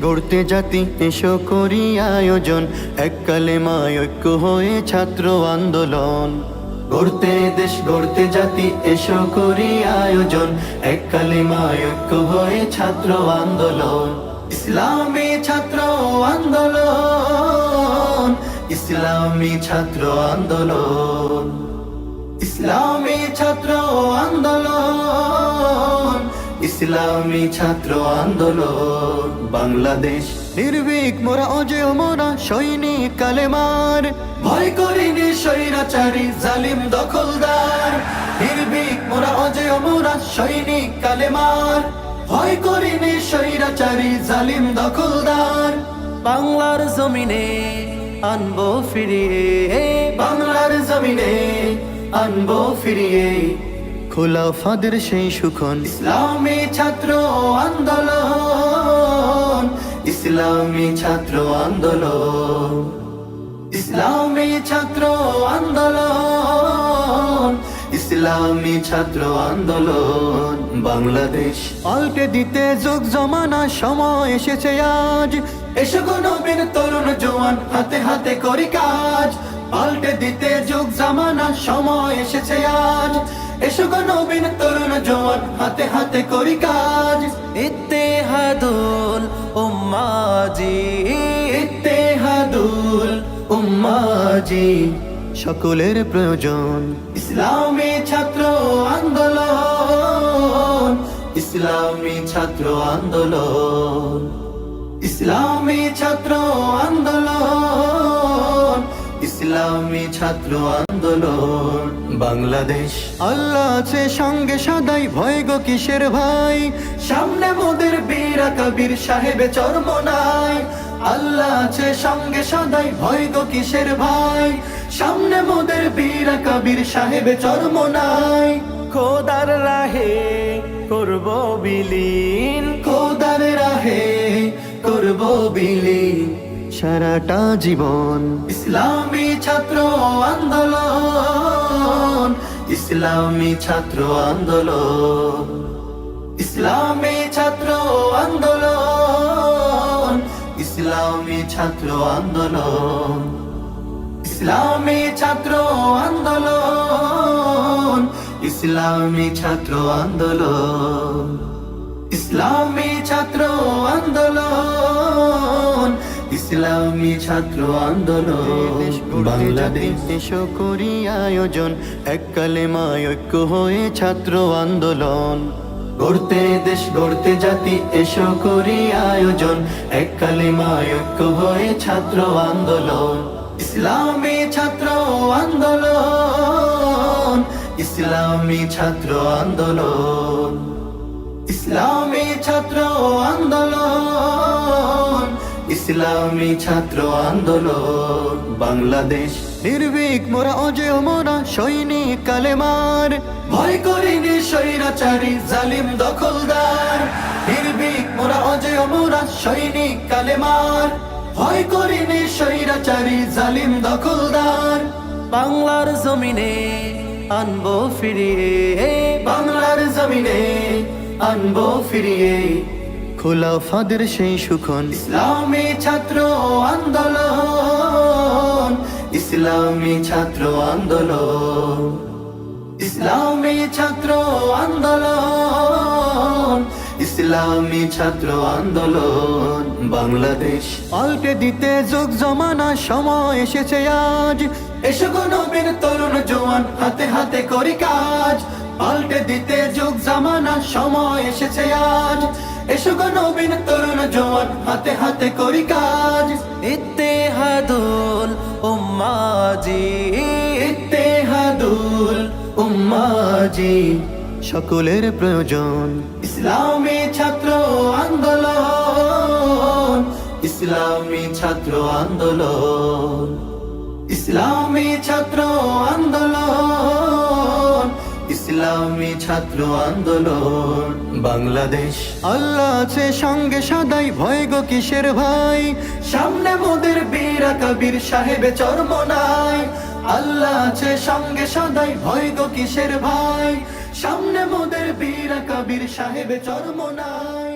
গড়তে জাতি এসো করি আয়োজন, এক কালেমায় ঐক্য হয়ে ছাত্র আন্দোলন। গড়তে দেশ গড়তে জাতি এসো করি আয়োজন, এক কালেমায় ঐক্য হয়ে ছাত্র আন্দোলন। ইসলামী ছাত্র আন্দোলন, ইসলামী ছাত্র আন্দোলন, ইসলামী ছাত্র আন্দোলন, ইসলামী ছাত্র আন্দোলন। বাংলাদেশ নির্ভীক মোরা অজেয় মোরা সৈনিক কালেমার, ভয় করিনি স্বৈরাচারী জালিম দখলদার। নির্ভীক মোরা অজেয় মোরা সৈনিক কালেমার, ভয় করিনি স্বৈরাচারী জালিম দখলদার। বাংলার জমিনে আনবো ফিরিয়ে, বাংলার জমিনে আনবো ফিরিয়ে খোলাফাদের সেই সুখন। ইসলামী ছাত্র আন্দোলন, ইসলামী ছাত্র আন্দোলন, ইসলামী ছাত্র আন্দোলন, ইসলামী ছাত্র আন্দোলন। বাংলাদেশ পাল্টে দিতে যুগ জমানা সময় এসেছে আজ, এসো গো নবীন তরুণ জওয়ান হাতে হাতে করি কাজ। পাল্টে দিতে যুগ জামানা সময় এসেছে আজ, এসো গো নবীন তরুণ জওয়ান হাতে হাতে করি কাজ। ইত্তেহাদুল উম্মাজি, ইত্তেহাদুল উম্মাজি সকলের প্রয়োজন। ইসলামী ছাত্র আন্দোলন, ইসলামী ছাত্র আন্দোলন, ইসলামী ছাত্র আন্দোলন, ইসলামী ছাত্র আন্দোলন। বাংলাদেশ আল্লাহ আছে সঙ্গে সদাই, ভয় গো কিসের ভাই। সামনে মোদের বীর কবির সাহেবে চরমনাই। আল্লাহ আছে সঙ্গে সদাই, ভয় গো কিসের ভাই। সামনে মোদের বীর কবির সাহেবে চরমনাই। খোদার রাহে করব বিলীন, খোদার রাহে করব বিলীন সারাটা জীবন। ইসলামী ছাত্র আন্দোলন, ইসলামী ছাত্র আন্দোলন, ইসলামী ছাত্র আন্দোলন, ইসলামী ছাত্র আন্দোলন, ইসলামী ছাত্র আন্দোলন, ইসলামী ছাত্র আন্দোলন, ইসলামী ছাত্র আন্দোলন, ইসলামী ছাত্র আন্দোলন। বাংলাদেশ এসো করি আয়োজন, এক কালেমায় ঐক্য হয়ে ছাত্র আন্দোলন। গড়তে দেশ গড়তে জাতি এসো করি আয়োজন, এক কালেমায় ঐক্য হয়ে ছাত্র আন্দোলন। ইসলামী ছাত্র আন্দোলন, ইসলামী ছাত্র আন্দোলন, ইসলামী ছাত্র আন্দোলন, ইসলামী ছাত্র আন্দোলন। বাংলাদেশ নির্ভীক মোরা অজেয় মোরা সৈনিক কালেমার, ভয় করিনি স্বৈরাচারী জালিম দখলদার। নির্ভীক মোরা অজেয় মোরা সৈনিক কালেমার, ভয় করিনি স্বৈরাচারী জালিম দখলদার। বাংলার জমিনে আনবো ফিরিয়ে, বাংলার জমিনে আনবো ফিরিয়ে খোলাফাদের সেই সুখন। ইসলামী ছাত্র আন্দোলন, ইসলামী ছাত্র আন্দোলন, ইসলামী ছাত্র আন্দোলন, ইসলামী ছাত্র আন্দোলন। বাংলাদেশ পাল্টে দিতে যুগ জমানা সময় এসেছে আজ, এসো গো নবীন তরুণ জওয়ান হাতে হাতে করি কাজ। পাল্টে দিতে যুগ জামানা সময় এসেছে আজ, এসো গো নবীন তরুণ জওয়ান হাতে হাতে করি কাজ। ইত্তেহাদুল উম্মাজি, ইত্তেহাদুল উম্মাজি সকলের প্রয়োজন। ইসলামী ছাত্র আন্দোলন, ইসলামী ছাত্র আন্দোলন, ইসলামী ছাত্র আন্দোলন, ইসলামী ছাত্র আন্দোলন। বাংলাদেশ আল্লাহ আছে সঙ্গে সদাই, ভয় গো কিসের ভাই। সামনে মোদের বীর কবির সাহেবে চরমনাই। আল্লাহ আছে সঙ্গে সদাই, ভয় গো কিসের ভাই। সামনে মোদের বীর কবির সাহেবে চরমনাই।